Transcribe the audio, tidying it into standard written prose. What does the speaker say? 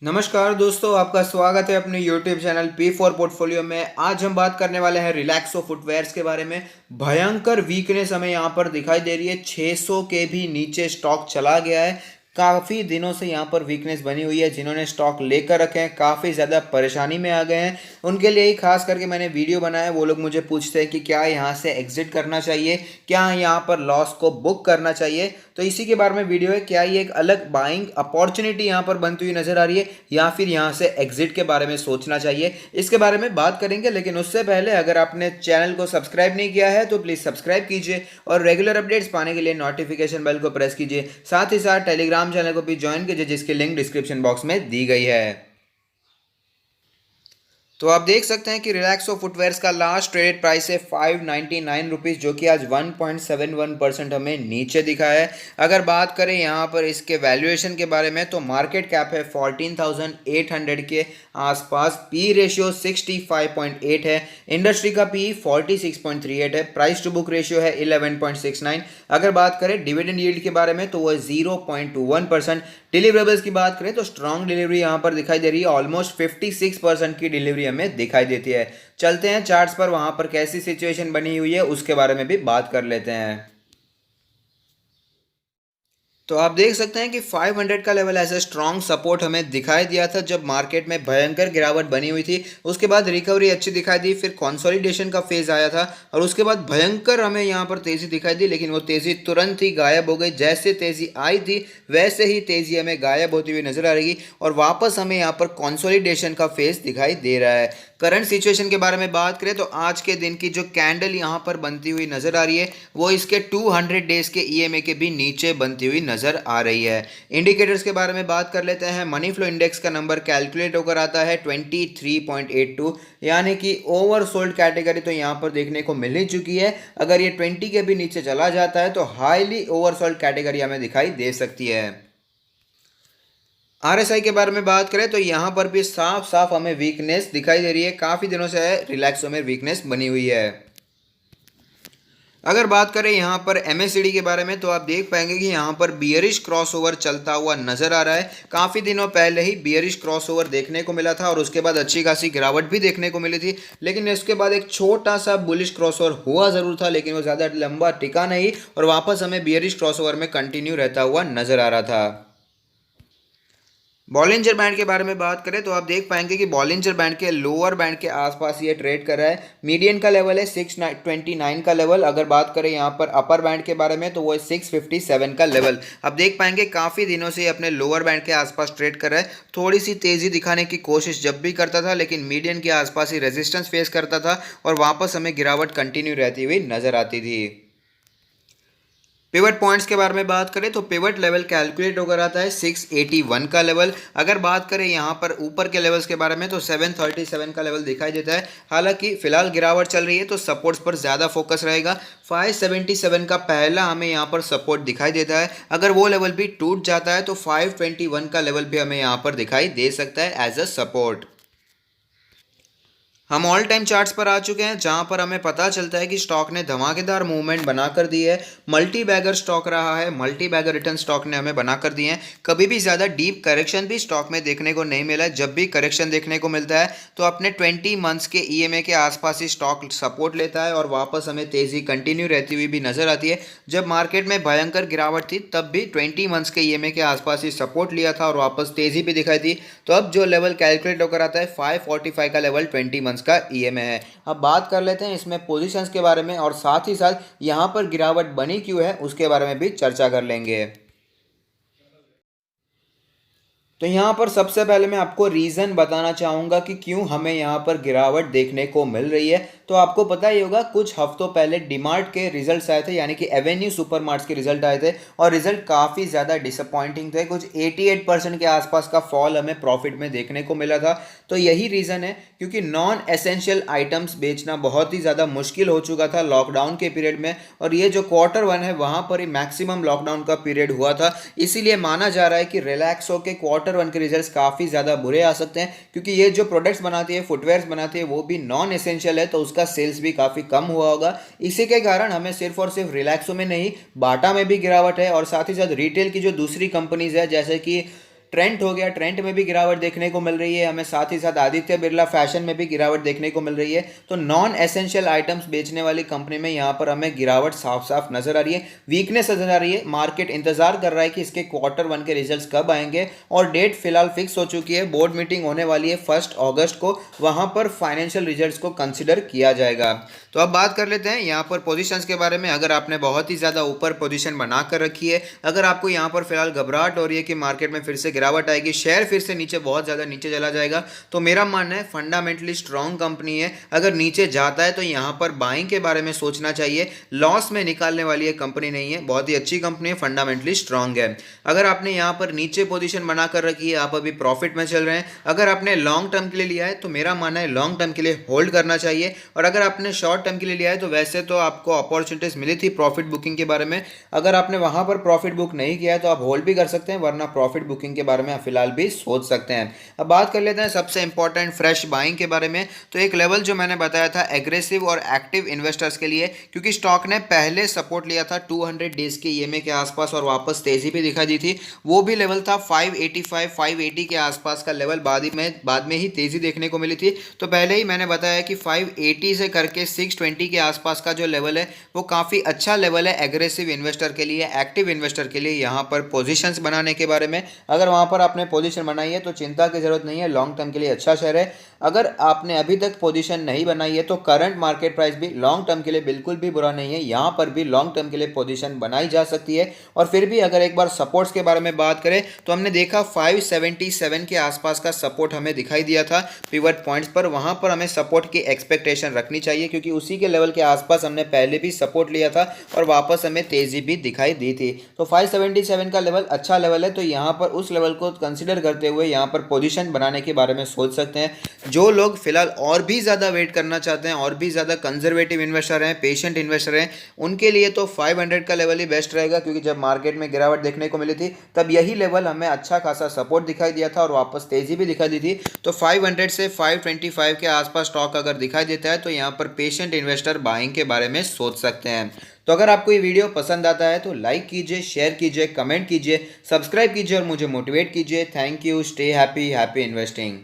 नमस्कार दोस्तों, आपका स्वागत है अपने YouTube channel P for portfolio में। आज हम बात करने वाले हैं रिलैक्सो फुटवेयर्स के बारे में। भयंकर वीकनेस हमें यहाँ पर दिखाई दे रही है। 600 के भी नीचे स्टॉक चला गया है। काफ़ी दिनों से यहाँ पर वीकनेस बनी हुई है। जिन्होंने स्टॉक लेकर रखे हैं काफ़ी ज़्यादा परेशानी में आ गए हैं। उनके लिए ही खास करके मैंने वीडियो बनाया। वो लोग मुझे पूछते हैं कि क्या यहाँ से एग्जिट करना चाहिए, क्या यहाँ पर लॉस को बुक करना चाहिए। तो इसी के बारे में वीडियो है। क्या ये एक अलग बाइंग अपॉर्चुनिटी यहाँ पर बनती हुई नजर आ रही है या फिर यहाँ से एग्जिट के बारे में सोचना चाहिए, इसके बारे में बात करेंगे। लेकिन उससे पहले अगर आपने चैनल को सब्सक्राइब नहीं किया है तो प्लीज़ सब्सक्राइब कीजिए और रेगुलर अपडेट्स पाने के लिए नोटिफिकेशन बेल को प्रेस कीजिए। साथ ही साथ टेलीग्राम चैनल को भी ज्वाइन कीजिए जिसकी लिंक डिस्क्रिप्शन बॉक्स में दी गई है। तो आप देख सकते हैं कि रिलैक्सो फुटवेयर्स का लास्ट ट्रेडेड प्राइस है 599 रुपीज़, जो कि आज 1.71% हमें नीचे दिखा है। अगर बात करें यहाँ पर इसके वैल्यूएशन के बारे में तो मार्केट कैप है 14,800 के आसपास, पी रेशियो 65.8 है, इंडस्ट्री का पी 46.38 है, प्राइस टू बुक रेशियो है 11.69। अगर बात करें डिविडेंड यील्ड के बारे में तो वो 0.21%। डिलीवरेबल्स की बात करें तो स्ट्रॉन्ग डिलीवरी यहाँ पर दिखाई दे रही है। ऑलमोस्ट 56% की डिलीवरी हमें दिखाई देती है। चलते हैं चार्ट्स पर, वहां पर कैसी सिचुएशन बनी हुई है उसके बारे में भी बात कर लेते हैं। तो आप देख सकते हैं कि 500 का लेवल ऐसे स्ट्रॉन्ग सपोर्ट हमें दिखाई दिया था जब मार्केट में भयंकर गिरावट बनी हुई थी। उसके बाद रिकवरी अच्छी दिखाई दी, फिर कंसोलिडेशन का फेज आया था और उसके बाद भयंकर हमें यहाँ पर तेजी दिखाई दी। लेकिन वो तेजी तुरंत ही गायब हो गई। जैसे तेजी आई थी वैसे ही तेजी हमें गायब होती हुई नजर आ रही है और वापस हमें यहाँ पर कंसोलिडेशन का फेज दिखाई दे रहा है। करंट सिचुएशन के बारे में बात करें तो आज के दिन की जो कैंडल यहाँ पर बनती हुई नजर आ रही है वो इसके 200 डेज के ईएमए के भी नीचे बनती हुई नजर आ रही है। इंडिकेटर्स के बारे में बात कर लेते हैं। मनी फ्लो इंडेक्स का नंबर कैलकुलेट होकर आता है 23.82, यानी कि ओवरसोल्ड कैटेगरी तो यहाँ पर देखने को मिल ही चुकी है। अगर ये 20 के भी नीचे चला जाता है तो हाईली ओवरसोल्ड कैटेगरी हमें दिखाई दे सकती है। आरएसआई के बारे में बात करें तो यहाँ पर भी साफ साफ हमें वीकनेस दिखाई दे रही है। काफ़ी दिनों से रिलैक्सो में वीकनेस बनी हुई है। अगर बात करें यहाँ पर एमएससीडी के बारे में तो आप देख पाएंगे कि यहाँ पर बियरिश क्रॉसओवर चलता हुआ नजर आ रहा है। काफ़ी दिनों पहले ही बियरिश क्रॉसओवर देखने को मिला था और उसके बाद अच्छी खासी गिरावट भी देखने को मिली थी। लेकिन इसके बाद एक छोटा सा बुलिश क्रॉसओवर हुआ ज़रूर था, लेकिन वो ज़्यादा लंबा टिका नहीं और वापस हमें बियरिश क्रॉसओवर में कंटिन्यू रहता हुआ नजर आ रहा था। बॉलिंजर बैंड के बारे में बात करें तो आप देख पाएंगे कि बॉलिंजर बैंड के लोअर बैंड के आसपास ये ट्रेड कर रहा है। मीडियन का लेवल है 629 का लेवल। अगर बात करें यहाँ पर अपर बैंड के बारे में तो वो है 657 का लेवल। अब देख पाएंगे काफ़ी दिनों से अपने लोअर बैंड के आसपास ट्रेड कर रहा है। थोड़ी सी तेज़ी दिखाने की कोशिश जब भी करता था लेकिन मीडियन के आसपास ही रेजिस्टेंस फेस करता था और वापस हमें गिरावट कंटिन्यू रहती हुई नजर आती थी। पिवट पॉइंट्स के बारे में बात करें तो पिवट लेवल कैलकुलेट होकर आता है 681 का लेवल। अगर बात करें यहाँ पर ऊपर के लेवल्स के बारे में तो 737 का लेवल दिखाई देता है। हालांकि फिलहाल गिरावट चल रही है तो सपोर्ट्स पर ज़्यादा फोकस रहेगा। 577 का पहला हमें यहाँ पर सपोर्ट दिखाई देता है। अगर वो लेवल भी टूट जाता है तो 521 का लेवल भी हमें यहाँ पर दिखाई दे सकता है एज अ सपोर्ट। हम ऑल टाइम चार्ट्स पर आ चुके हैं जहां पर हमें पता चलता है कि स्टॉक ने धमाकेदार मूवमेंट बनाकर दी है। मल्टी बैगर स्टॉक रहा है। मल्टी बैगर रिटर्न स्टॉक ने हमें बनाकर दिए हैं। कभी भी ज़्यादा डीप करेक्शन भी स्टॉक में देखने को नहीं मिला है। जब भी करेक्शन देखने को मिलता है तो अपने 20 मंथ्स के ईएमए के आसपास ही स्टॉक सपोर्ट लेता है और वापस हमें तेज़ी कंटिन्यू रहती हुई भी नजर आती है। जब मार्केट में भयंकर गिरावट थी तब भी 20 मंथ्स के ईएमए के आसपास ही सपोर्ट लिया था और वापस तेज़ी भी दिखाई थी। तो अब जो लेवल कैलकुलेट होकर आता है 545 का लेवल 20 मंथ्स का ईएमए है। अब बात कर लेते हैं इसमें पोजीशंस के बारे में और साथ ही साथ यहाँ पर गिरावट बनी क्यों है उसके बारे में भी चर्चा कर लेंगे। तो यहाँ पर सबसे पहले मैं आपको रीज़न बताना चाहूँगा कि क्यों हमें यहाँ पर गिरावट देखने को मिल रही है। तो आपको पता ही होगा कुछ हफ्तों पहले डीमार्ट के रिजल्ट्स आए थे, यानी कि एवेन्यू सुपरमार्ट्स के रिजल्ट आए थे और रिजल्ट काफ़ी ज़्यादा डिसअपॉइंटिंग थे। कुछ 88% के आसपास का फॉल हमें प्रॉफिट में देखने को मिला था। तो यही रीज़न है क्योंकि नॉन एसेंशियल आइटम्स बेचना बहुत ही ज़्यादा मुश्किल हो चुका था लॉकडाउन के पीरियड में और ये जो Q1 है वहाँ पर ही मैक्सिमम लॉकडाउन का पीरियड हुआ था। इसीलिए माना जा रहा है कि रिलैक्सो के Q1 के रिजल्ट्स काफ़ी ज़्यादा बुरे आ सकते हैं क्योंकि ये जो प्रोडक्ट्स बनाती है, फुटवेयर्स बनाती है, वो भी नॉन एसेंशियल है तो उसका सेल्स भी काफ़ी कम हुआ होगा। इसी के कारण हमें सिर्फ और सिर्फ रिलैक्सो में नहीं, बाटा में भी गिरावट है और साथ ही साथ रिटेल की जो दूसरी कंपनीज है जैसे कि ट्रेंट हो गया, ट्रेंट में भी गिरावट देखने को मिल रही है हमें, साथ ही साथ आदित्य बिरला फैशन में भी गिरावट देखने को मिल रही है। तो नॉन एसेंशियल आइटम्स बेचने वाली कंपनी में यहाँ पर हमें गिरावट साफ साफ नजर आ रही है, वीकनेस नजर आ रही है। मार्केट इंतजार कर रहा है कि इसके Q1 के रिजल्ट्स कब आएंगे, और डेट फिलहाल फिक्स हो चुकी है, बोर्ड मीटिंग होने वाली है 1 अगस्त को, वहां पर फाइनेंशियल रिजल्ट्स को कंसिडर किया जाएगा। तो अब बात कर लेते हैं यहाँ पर पोजीशंस के बारे में। अगर आपने बहुत ही ज़्यादा ऊपर पोजीशन बना कर रखी है, अगर आपको यहाँ पर फिलहाल घबराहट हो रही है कि मार्केट में फिर से गिरावट आएगी, शेयर फिर से नीचे बहुत ज़्यादा नीचे चला जाएगा, तो मेरा मानना है फंडामेंटली स्ट्रॉन्ग कंपनी है, अगर नीचे जाता है तो यहाँ पर बाइंग के बारे में सोचना चाहिए, लॉस में निकालने वाली एक कंपनी नहीं है, बहुत ही अच्छी कंपनी है, फंडामेंटली स्ट्रॉन्ग है। अगर आपने यहाँ पर नीचे पोजीशन बना कर रखी है, आप अभी प्रॉफिट में चल रहे हैं, अगर आपने लॉन्ग टर्म के लिए लिया है तो मेरा मानना है लॉन्ग टर्म के लिए होल्ड करना चाहिए, और अगर आपने शॉर्ट टर्म के लिए लिया है तो वैसे तो आपको अपॉर्चुनिटीज मिली थी प्रॉफिट बुकिंग के बारे में, अगर आपने वहां पर प्रॉफिट बुक नहीं किया है तो आप होल्ड भी कर सकते हैं, वरना प्रॉफिट बुकिंग के बारे में फिलहाल भी सोच सकते हैं। अब बात कर लेते हैं सबसे इंपॉर्टेंट फ्रेश बाइंग के बारे में। तो एक लेवल जो मैंने बताया था एग्रेसिव और एक्टिव इन्वेस्टर्स के लिए, क्योंकि स्टॉक ने पहले सपोर्ट लिया था 200 डेज के ईएमए के आसपास और वापस तेजी भी दिखा दी थी, वो भी लेवल था 585 580 के आसपास का लेवल, बाद में ही तेजी देखने को मिली थी। तो पहले ही मैंने बताया कि 580 से करके 620 के आसपास का जो लेवल है वो काफ़ी अच्छा लेवल है एग्रेसिव इन्वेस्टर के लिए, एक्टिव इन्वेस्टर के लिए। यहाँ पर पोजीशंस बनाने के बारे में, अगर वहाँ पर आपने पोजीशन बनाई है तो चिंता की जरूरत नहीं है, लॉन्ग टर्म के लिए अच्छा शेयर है। अगर आपने अभी तक पोजीशन नहीं बनाई है तो करंट मार्केट प्राइस भी लॉन्ग टर्म के लिए बिल्कुल भी बुरा नहीं है, यहाँ पर भी लॉन्ग टर्म के लिए पोजीशन बनाई जा सकती है। और फिर भी अगर एक बार सपोर्ट्स के बारे में बात करें तो हमने देखा 577 के आसपास का सपोर्ट हमें दिखाई दिया था पिवट पॉइंट्स पर, वहाँ पर हमें सपोर्ट की एक्सपेक्टेशन रखनी चाहिए, क्योंकि उसी के लेवल के आसपास हमने पहले भी सपोर्ट लिया था और वापस हमें तेजी भी दिखाई दी थी। तो 577 का लेवल अच्छा लेवल है, तो यहाँ पर उस लेवल को कंसिडर करते हुए यहाँ पर पोजीशन बनाने के बारे में सोच सकते हैं। जो लोग फिलहाल और भी ज़्यादा वेट करना चाहते हैं, और भी ज़्यादा कंजर्वेटिव इन्वेस्टर हैं, पेशेंट इन्वेस्टर हैं, उनके लिए तो 500 का लेवल ही बेस्ट रहेगा, क्योंकि जब मार्केट में गिरावट देखने को मिली थी तब यही लेवल हमें अच्छा खासा सपोर्ट दिखाई दिया था और वापस तेजी भी दिखाई दी थी। तो 500 से 525 के आसपास स्टॉक अगर दिखाई देता है तो यहाँ पर पेशेंट इन्वेस्टर बाइंग के बारे में सोच सकते हैं। तो अगर आपको ये वीडियो पसंद आता है तो लाइक कीजिए, शेयर कीजिए, कमेंट कीजिए, सब्सक्राइब कीजिए और मुझे मोटिवेट कीजिए। Thank you, stay happy, happy investing.